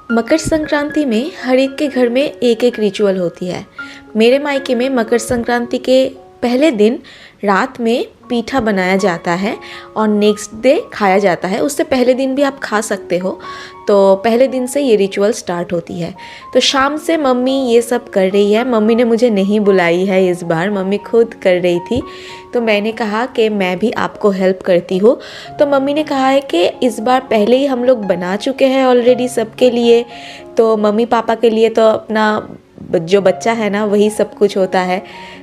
मकर संक्रांति में हर एक के घर में एक एक रिचुअल होती है। मेरे मायके में मकर संक्रांति के पहले दिन रात में पीठा बनाया जाता है और नेक्स्ट डे खाया जाता है। उससे पहले दिन भी आप खा सकते हो, तो पहले दिन से ये रिचुअल स्टार्ट होती है। तो शाम से मम्मी ये सब कर रही है। मम्मी ने मुझे नहीं बुलाई है इस बार, मम्मी खुद कर रही थी। तो मैंने कहा कि मैं भी आपको हेल्प करती हूँ। तो मम्मी ने कहा है कि इस बार पहले ही हम लोग बना चुके हैं ऑलरेडी सबके लिए, तो मम्मी पापा के लिए तो अपना जो बच्चा है ना वही सब कुछ होता है।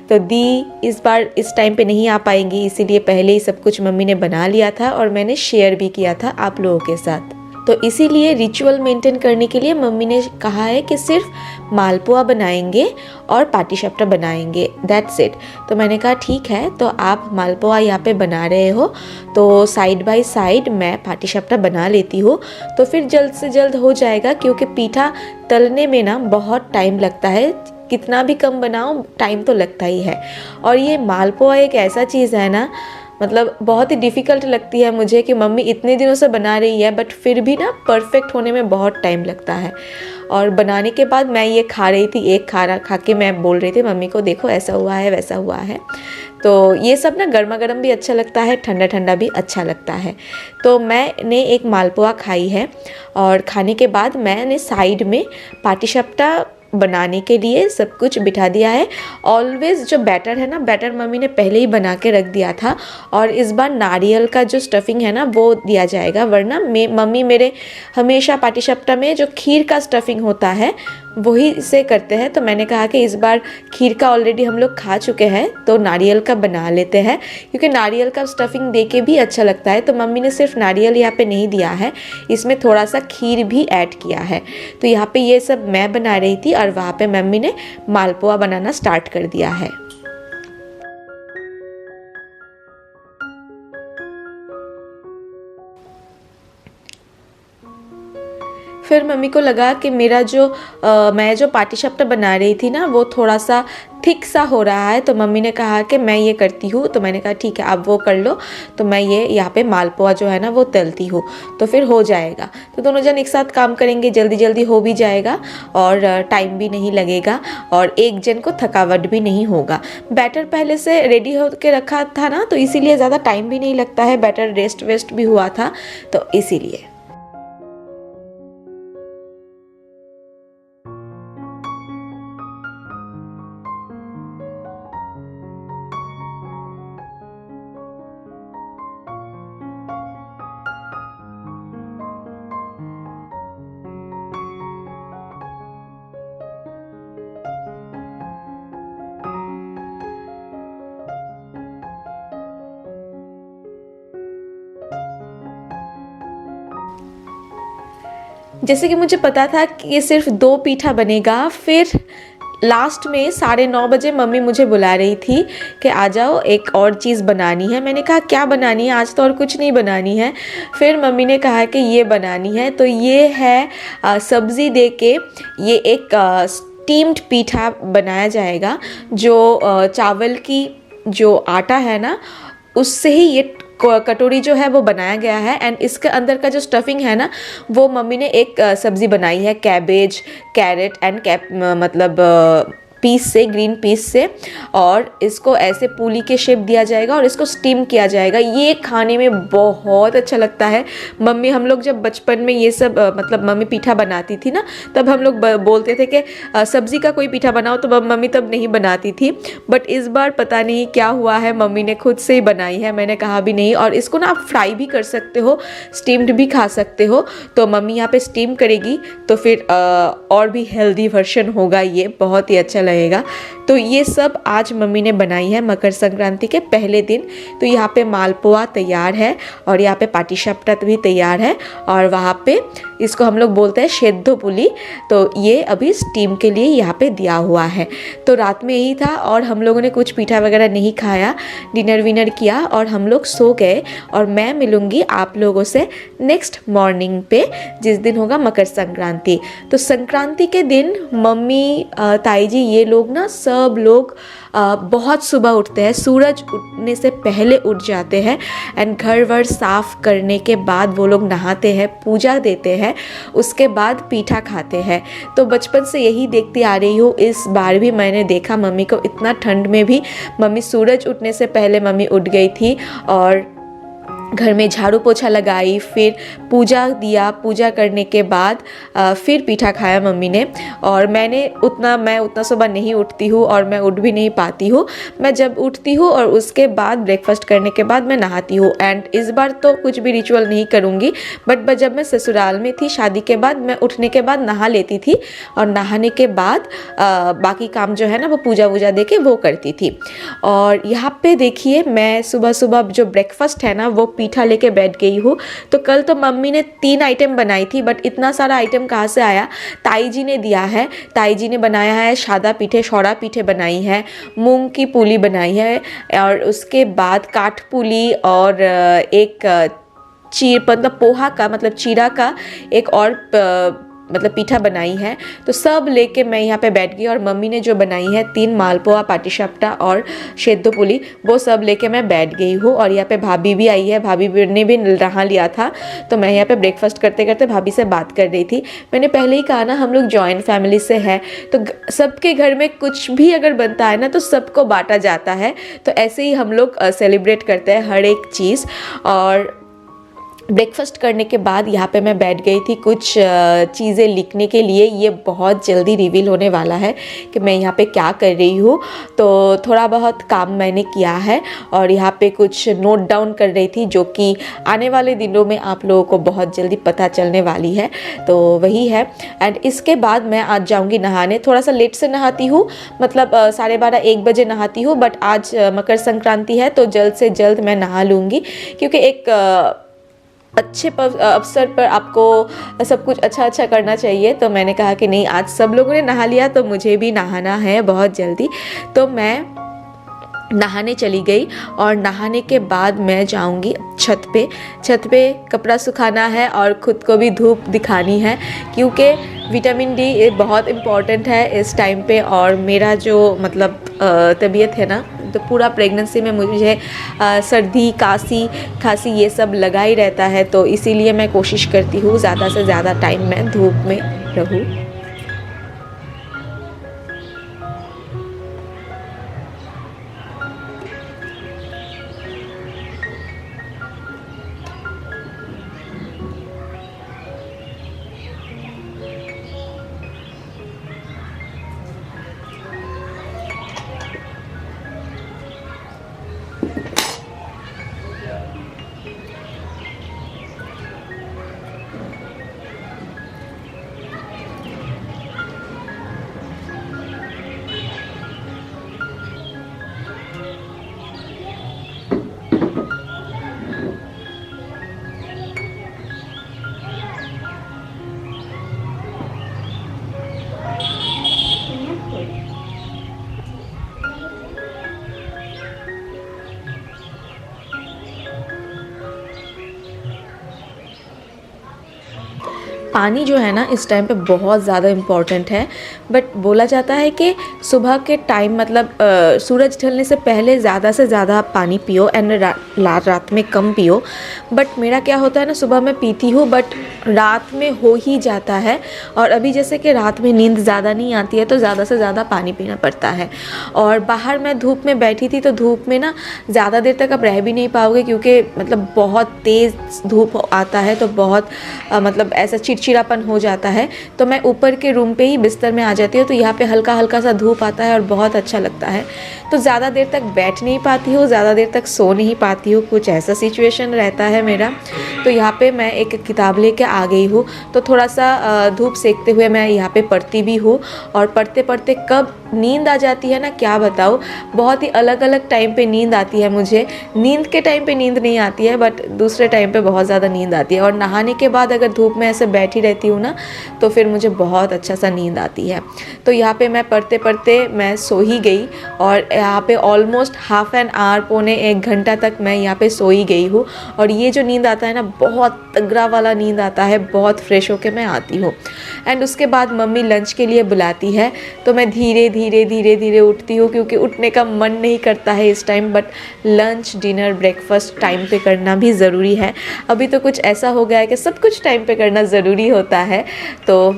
तो दी इस बार इस टाइम पे नहीं आ पाएंगी, इसीलिए पहले ही सब कुछ मम्मी ने बना लिया था और मैंने शेयर भी किया था आप लोगों के साथ। तो इसीलिए रिचुअल मेंटेन करने के लिए मम्मी ने कहा है कि सिर्फ मालपुआ बनाएंगे और पाटीशपटा बनाएंगे, दैट्स इट। तो मैंने कहा ठीक है, तो आप मालपुआ यहाँ पे बना रहे हो तो साइड बाय साइड मैं पाटीशपटा बना लेती हूँ, तो फिर जल्द से जल्द हो जाएगा। क्योंकि पीठा तलने में ना बहुत टाइम लगता है, कितना भी कम बनाओ टाइम तो लगता ही है। और ये मालपुआ एक ऐसा चीज़ है ना, मतलब बहुत ही डिफ़िकल्ट लगती है मुझे कि मम्मी इतने दिनों से बना रही है बट फिर भी ना परफेक्ट होने में बहुत टाइम लगता है। और बनाने के बाद मैं ये खा रही थी, एक खा के मैं बोल रही थी मम्मी को, देखो ऐसा हुआ है वैसा हुआ है। तो ये सब ना गर्मा गर्म भी अच्छा लगता है, ठंडा ठंडा भी अच्छा लगता है। तो मैंने एक मालपुआ खाई है और खाने के बाद मैंने साइड में पाटीशपटा बनाने के लिए सब कुछ बिठा दिया है। ऑलवेज जो बैटर है ना, बैटर मम्मी ने पहले ही बना के रख दिया था और इस बार नारियल का जो स्टफिंग है ना वो दिया जाएगा, वरना मम्मी मेरे हमेशा पाटीशपटा में जो खीर का स्टफिंग होता है वही से करते हैं। तो मैंने कहा कि इस बार खीर का ऑलरेडी हम लोग खा चुके हैं तो नारियल का बना लेते हैं, क्योंकि नारियल का स्टफिंग दे के भी अच्छा लगता है। तो मम्मी ने सिर्फ नारियल यहाँ पे नहीं दिया है, इसमें थोड़ा सा खीर भी ऐड किया है। तो यहाँ पे ये सब मैं बना रही थी और वहाँ पे मम्मी ने मालपुआ बनाना स्टार्ट कर दिया है। फिर मम्मी को लगा कि मेरा मैं जो पाटीशपटा बना रही थी ना वो थोड़ा सा थिक सा हो रहा है, तो मम्मी ने कहा कि मैं ये करती हूँ। तो मैंने कहा ठीक है आप वो कर लो, तो मैं ये यहाँ पे मालपुआ जो है ना वो तलती हूँ, तो फिर हो जाएगा। तो दोनों जन एक साथ काम करेंगे, जल्दी जल्दी हो भी जाएगा और टाइम भी नहीं लगेगा और एक जन को थकावट भी नहीं होगा। बैटर पहले से रेडी हो के रखा था ना, तो इसीलिए ज़्यादा टाइम भी नहीं लगता है, बैटर रेस्ट वेस्ट भी हुआ था, तो इसीलिए। जैसे कि मुझे पता था कि ये सिर्फ 2 पीठा बनेगा, फिर लास्ट में 9:30 बजे मम्मी मुझे बुला रही थी कि आ जाओ एक और चीज़ बनानी है। मैंने कहा क्या बनानी है, आज तो और कुछ नहीं बनानी है। फिर मम्मी ने कहा कि ये बनानी है, तो ये है सब्ज़ी दे के ये एक स्टीम्ड पीठा बनाया जाएगा। जो चावल की जो आटा है ना उससे ही ये कटोरी जो है वो बनाया गया है। एंड इसके अंदर का जो स्टफिंग है ना वो मम्मी ने एक सब्ज़ी बनाई है, कैबेज, कैरेट एंड मतलब पीस से, ग्रीन पीस से, और इसको ऐसे पूली के शेप दिया जाएगा और इसको स्टीम किया जाएगा। ये खाने में बहुत अच्छा लगता है। मम्मी हम लोग जब बचपन में ये सब मतलब मम्मी पीठा बनाती थी ना, तब हम लोग बोलते थे कि सब्ज़ी का कोई पीठा बनाओ, तो मम्मी तब नहीं बनाती थी। बट इस बार पता नहीं क्या हुआ है, मम्मी ने खुद से ही बनाई है, मैंने कहा भी नहीं। और इसको ना आप फ्राई भी कर सकते हो, स्टीम्ड भी खा सकते हो। तो मम्मी यहाँ पे स्टीम करेगी तो फिर और भी हेल्दी वर्जन होगा, ये बहुत ही अच्छा लगेगा। तो ये सब आज मम्मी ने बनाई है मकर संक्रांति के पहले दिन। तो यहाँ पे मालपुआ तैयार है और यहाँ पे पाटीशपटा भी तैयार है और वहाँ पे इसको हम लोग बोलते हैं सेद्धो पुली, तो ये अभी स्टीम के लिए यहाँ पे दिया हुआ है। तो रात में यही था और हम लोगों ने कुछ पीठा वगैरह नहीं खाया, डिनर विनर किया और हम लोग सो गए। और मैं मिलूँगी आप लोगों से नेक्स्ट मॉर्निंग पे, जिस दिन होगा मकर संक्रांति। तो संक्रांति के दिन मम्मी ताई जी ये लोग ना सब लोग बहुत सुबह उठते हैं, सूरज उठने से पहले उठ जाते हैं एंड घर वर साफ़ करने के बाद वो लोग नहाते हैं, पूजा देते हैं, उसके बाद पीठा खाते हैं। तो बचपन से यही देखती आ रही हूँ। इस बार भी मैंने देखा मम्मी को, इतना ठंड में भी मम्मी सूरज उठने से पहले मम्मी उठ गई थी और घर में झाड़ू पोछा लगाई, फिर पूजा दिया, पूजा करने के बाद फिर पीठा खाया मम्मी ने। और मैं उतना सुबह नहीं उठती हूँ और मैं उठ भी नहीं पाती हूँ। मैं जब उठती हूँ और उसके बाद ब्रेकफास्ट करने के बाद मैं नहाती हूँ। एंड इस बार तो कुछ भी रिचुअल नहीं करूँगी, बट जब मैं ससुराल में थी शादी के बाद, मैं उठने के बाद नहा लेती थी और नहाने के बाद बाकी काम जो है ना वो पूजा वूजा दे के वो करती थी। और यहाँ पे देखिए मैं सुबह सुबह जो ब्रेकफास्ट है ना वो पीठा लेके बैठ गई हूँ। तो कल तो मम्मी ने 3 आइटम बनाई थी, बट इतना सारा आइटम कहाँ से आया, ताई जी ने दिया है। ताई जी ने बनाया है सादा पीठे, शौड़ा पीठे बनाई है, मूंग की पूली बनाई है और उसके बाद काठ पूली और एक मतलब पोहा का मतलब चीरा का एक और मतलब पीठा बनाई है। तो सब लेके मैं यहाँ पे बैठ गई और मम्मी ने जो बनाई है 3 मालपुआ, पाटीशाप्टा और सेद्धो पुली, वो सब लेके मैं बैठ गई हूँ। और यहाँ पे भाभी भी आई है, भाभी ने भी नहा लिया था। तो मैं यहाँ पे ब्रेकफास्ट करते करते भाभी से बात कर रही थी। मैंने पहले ही कहा ना हम लोग जॉइंट फैमिली से है, तो सबके घर में कुछ भी अगर बनता है ना तो सबको बांटा जाता है। तो ऐसे ही हम लोग सेलिब्रेट करते हैं हर एक चीज़। और ब्रेकफास्ट करने के बाद यहाँ पे मैं बैठ गई थी कुछ चीज़ें लिखने के लिए। ये बहुत जल्दी रिवील होने वाला है कि मैं यहाँ पे क्या कर रही हूँ। तो थोड़ा बहुत काम मैंने किया है और यहाँ पे कुछ नोट डाउन कर रही थी, जो कि आने वाले दिनों में आप लोगों को बहुत जल्दी पता चलने वाली है। तो वही है। एंड इसके बाद मैं आज जाऊँगी नहाने। थोड़ा सा लेट से नहाती हूँ, मतलब 12:30-1 बजे नहाती हूँ, बट आज मकर संक्रांति है तो जल्द से जल्द मैं नहा लूँगी, क्योंकि एक अच्छे अवसर पर आपको सब कुछ अच्छा करना चाहिए। तो मैंने कहा कि नहीं, आज सब लोगों ने नहा लिया तो मुझे भी नहाना है बहुत जल्दी। तो मैं नहाने चली गई और नहाने के बाद मैं जाऊंगी छत पे कपड़ा सुखाना है और ख़ुद को भी धूप दिखानी है, क्योंकि विटामिन डी बहुत इम्पॉर्टेंट है इस टाइम पे। और मेरा जो मतलब तबीयत है ना, तो पूरा प्रेगनेंसी में मुझे सर्दी खांसी ये सब लगा ही रहता है। तो इसीलिए मैं कोशिश करती हूँ ज़्यादा से ज़्यादा टाइम मैं धूप में रहूँ। पानी जो है ना इस टाइम पे बहुत ज़्यादा इम्पॉर्टेंट है। बट बोला जाता है कि सुबह के टाइम मतलब सूरज ढलने से पहले ज़्यादा से ज़्यादा पानी पियो एंड रात में कम पियो। बट मेरा क्या होता है ना, सुबह में पीती हूँ बट रात में हो ही जाता है। और अभी जैसे कि रात में नींद ज़्यादा नहीं आती है तो ज़्यादा से ज़्यादा पानी पीना पड़ता है। और बाहर मैं धूप में बैठी थी तो धूप में ना ज़्यादा देर तक आप रह भी नहीं पाओगे, क्योंकि मतलब बहुत तेज़ धूप आता है तो बहुत मतलब ऐसा चिड़चिड़ापन हो जाता है। तो मैं ऊपर के रूम पे ही बिस्तर में आ जाती हूँ, तो यहाँ पे हल्का हल्का सा धूप आता है और बहुत अच्छा लगता है। तो ज़्यादा देर तक बैठ नहीं पाती हूँ, ज़्यादा देर तक सो नहीं पाती हूँ, कुछ ऐसा सिचुएशन रहता है मेरा। तो यहाँ पे मैं एक किताब लेके आ गई हूँ, तो थोड़ा सा धूप सेकते हुए मैं यहाँ पे पढ़ती भी हूँ। और पढ़ते पढ़ते कब नींद आ जाती है ना, क्या बताऊँ, बहुत ही अलग अलग टाइम पे नींद आती है मुझे। नींद के टाइम पे नींद नहीं आती है, बट दूसरे टाइम पे बहुत ज़्यादा नींद आती है। और नहाने के बाद अगर धूप में ऐसे बैठी रहती हूँ ना तो फिर मुझे बहुत अच्छा सा नींद आती है। तो यहाँ पे मैं पढ़ते पढ़ते मैं सो ही गई और यहाँ पे ऑलमोस्ट हाफ एन आवर, पौने 1 घंटा तक मैं यहाँ पे सो ही गई हूँ। और ये जो नींद आता है ना, बहुत तगड़ा वाला नींद आता है, बहुत फ्रेश होके मैं आती हूँ। एंड उसके बाद मम्मी लंच के लिए बुलाती है, तो मैं धीरे धीरे धीरे उठती हूँ क्योंकि उठने का मन नहीं करता है इस time, but lunch dinner breakfast time पे करना भी ज़रूरी है। अभी तो कुछ ऐसा हो गया है कि सब कुछ टाइम पे करना ज़रूरी होता है। तो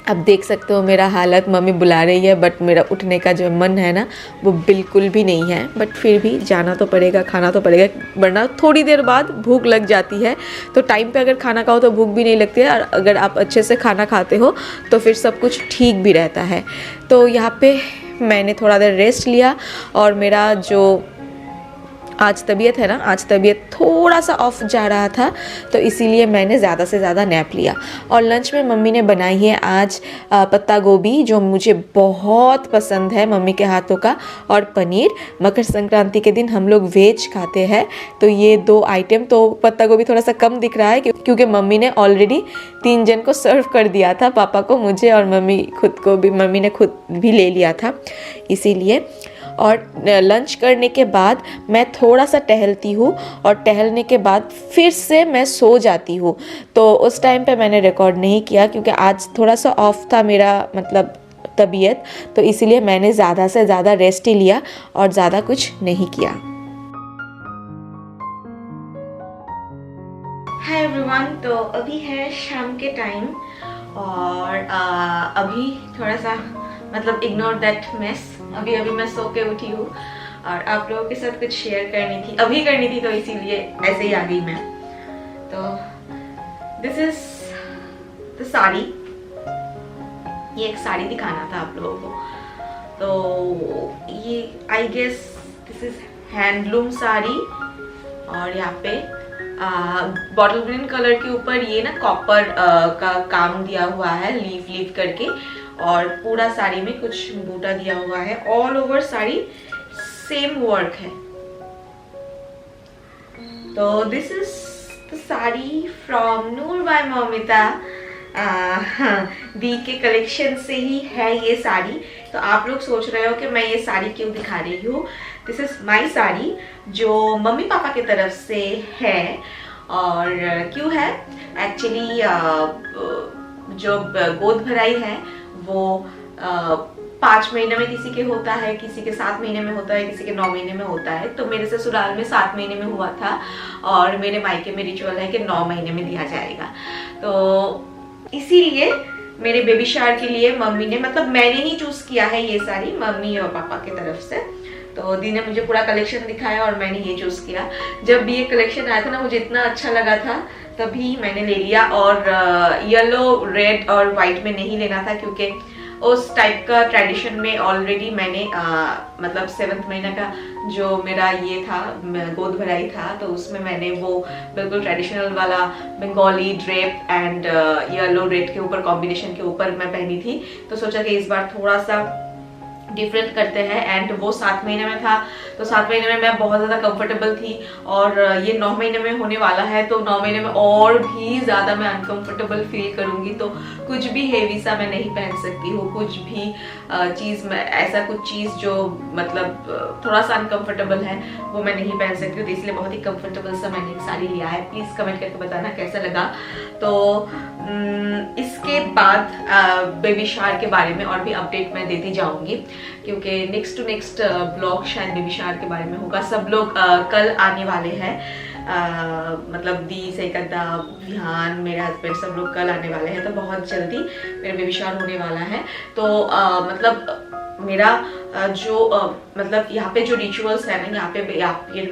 अब देख सकते हो मेरा हालत, मम्मी बुला रही है बट मेरा उठने का जो मन है ना वो बिल्कुल भी नहीं है, बट फिर भी जाना तो पड़ेगा, खाना तो पड़ेगा, वरना थोड़ी देर बाद भूख लग जाती है। तो टाइम पे अगर खाना खाओ तो भूख भी नहीं लगती है, और अगर आप अच्छे से खाना खाते हो तो फिर सब कुछ ठीक भी रहता है। तो यहाँ पे मैंने थोड़ा देर रेस्ट लिया, और मेरा जो आज तबीयत है ना, आज तबीयत थोड़ा सा ऑफ जा रहा था, तो इसीलिए मैंने ज़्यादा से ज़्यादा नैप लिया। और लंच में मम्मी ने बनाई है आज पत्ता गोभी, जो मुझे बहुत पसंद है मम्मी के हाथों का, और पनीर। मकर संक्रांति के दिन हम लोग वेज खाते हैं, तो ये 2 आइटम। तो पत्ता गोभी थोड़ा सा कम दिख रहा है क्योंकि मम्मी ने ऑलरेडी 3 जन को सर्व कर दिया था, पापा को, मुझे और मम्मी ने खुद भी ले लिया था इसीलिए। और लंच करने के बाद मैं थोड़ा सा टहलती हूँ, और टहलने के बाद फिर से मैं सो जाती हूँ। तो उस टाइम पे मैंने रिकॉर्ड नहीं किया क्योंकि आज थोड़ा सा ऑफ था मेरा मतलब तबीयत, तो इसीलिए मैंने ज़्यादा से ज़्यादा रेस्ट ही लिया और ज़्यादा कुछ नहीं किया। हाय एवरीवन, तो अभी है शाम के टाइम, और अभी थोड़ा सा मतलब इग्नोर दैट मेस, अभी मैं सो के उठी हूँ और आप लोगों के साथ कुछ शेयर करनी थी तो इसीलिए ऐसे ही आ गई मैं। तो दिस इज द साड़ी, ये एक साड़ी दिखाना था आप लोगों को। तो ये I guess this is handloom sari, और यहाँ पे बॉटल ग्रीन कलर के ऊपर ये ना कॉपर का काम दिया हुआ है, लीफ करके, और पूरा साड़ी में कुछ बूटा दिया हुआ है। All over sari same work है। तो this is the sari from Noor by Moumita. Di के कलेक्शन से ही है ये साड़ी। तो आप लोग सोच रहे हो कि मैं ये साड़ी क्यों दिखा रही हूँ। दिस इज माई साड़ी जो मम्मी पापा की तरफ से है। और क्यों है, एक्चुअली जो गोद भराई है वो 5 महीने में किसी के होता है, किसी के 7 महीने में होता है, किसी के 9 महीने में होता है। तो मेरे ससुराल में 7 महीने में हुआ था, और मेरे मायके में रिचुअल है कि 9 महीने में दिया जाएगा। तो इसीलिए मेरे बेबी शावर के लिए मम्मी ने, मतलब मैंने ही चूज किया है ये साड़ी मम्मी और पापा की तरफ से। तो दी ने मुझे पूरा कलेक्शन दिखाया और मैंने ये चूज किया। जब भी ये कलेक्शन आया था ना, मुझे इतना अच्छा लगा था, तभी मैंने ले लिया। और येलो, रेड और व्हाइट में नहीं लेना था क्योंकि उस टाइप का ट्रेडिशन में ऑलरेडी मैंने मतलब 7th महीना का जो मेरा ये था, गोद भराई था, तो उसमें मैंने वो बिल्कुल ट्रेडिशनल वाला Bengali drape and yellow red के ऊपर कॉम्बिनेशन के ऊपर मैं पहनी थी। तो सोचा कि इस बार थोड़ा सा डिफरेंट करते हैं। एंड वो 7 महीने में था, तो 7 महीने में मैं बहुत ज़्यादा कंफर्टेबल थी, और ये 9 महीने में होने वाला है, तो 9 महीने में और भी ज़्यादा मैं अनकंफर्टेबल फील करूँगी। तो कुछ भी हेवी सा मैं नहीं पहन सकती हूँ, कुछ भी चीज़ में ऐसा कुछ चीज़ जो मतलब थोड़ा सा अनकंफर्टेबल है वो मैं नहीं पहन सकती हूँ। तो इसलिए बहुत ही कंफर्टेबल सा मैंने एक साड़ी लिया है। प्लीज़ कमेंट करके बताना कैसा लगा। तो इसके बाद बेबी शावर के बारे में और भी अपडेट मैं देती जाऊंगी, क्योंकि नेक्स्ट टू नेक्स्ट ब्लॉग शायद बेबी शावर के बारे में होगा। सब लोग कल आने वाले हैं, मतलब दी से कदा विहान, मेरे हस्बैंड, सब लोग कल आने वाले हैं। तो बहुत जल्दी मेरा बेबी शावर होने वाला है। तो मतलब मेरा जो मतलब यहाँ पे जो रिचुअल्स है ना, यहाँ पे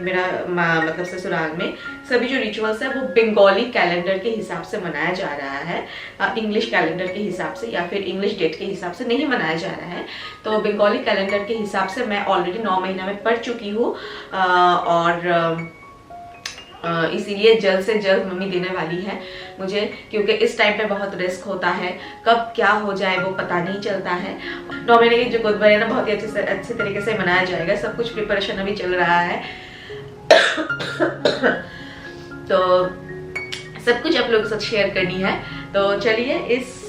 मेरा मतलब ससुराल में सभी जो रिचुअल्स है वो बंगाली कैलेंडर के हिसाब से मनाया जा रहा है, इंग्लिश कैलेंडर के हिसाब से या फिर इंग्लिश डेट के हिसाब से नहीं मनाया जा रहा है। तो बंगाली कैलेंडर के हिसाब से मैं ऑलरेडी 9 महीना में पढ़ चुकी हूँ, और इसीलिए जल्द से जल्द मम्मी देने वाली है मुझे, क्योंकि इस टाइम पे बहुत रिस्क होता है, कब क्या हो जाए वो पता नहीं चलता है। 9 महीने की जो गोद भराई है ना, बहुत ही अच्छे तरीके से मनाया जाएगा। सब कुछ प्रिपरेशन अभी चल रहा है। तो सब कुछ आप लोगों के साथ शेयर करनी है। तो चलिए इस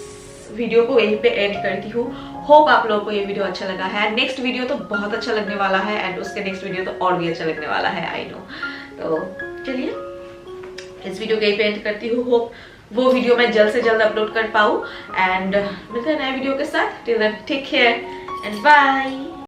वीडियो को यहीं पे एंड करती हूँ। होप आप लोगों को ये वीडियो अच्छा लगा है। नेक्स्ट वीडियो तो बहुत अच्छा लगने वाला है, एंड उसके नेक्स्ट वीडियो तो और भी अच्छा लगने वाला है, आई नो। तो चलिए इस वीडियो को यहीं पे एंड करती हूँ। होप वो वीडियो मैं जल्द से जल्द अपलोड कर पाऊँ, एंड मिलते हैं नए वीडियो के साथ। Till then take care and bye.